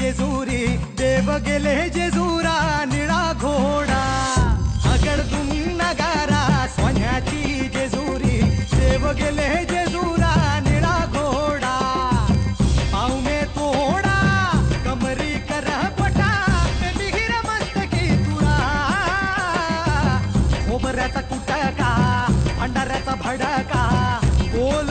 जेजुरी देव गेले जेजुरा निळा घोडा अगडतून नगारा सोन्याची जेजुरी देव गेले जेजुरा निळा घोडा पाव में तोडा कमरी कर पटा बिहिर मस्तकी तुरा खोबऱ्याचा कुटका भंडाऱ्याचा भडका बोल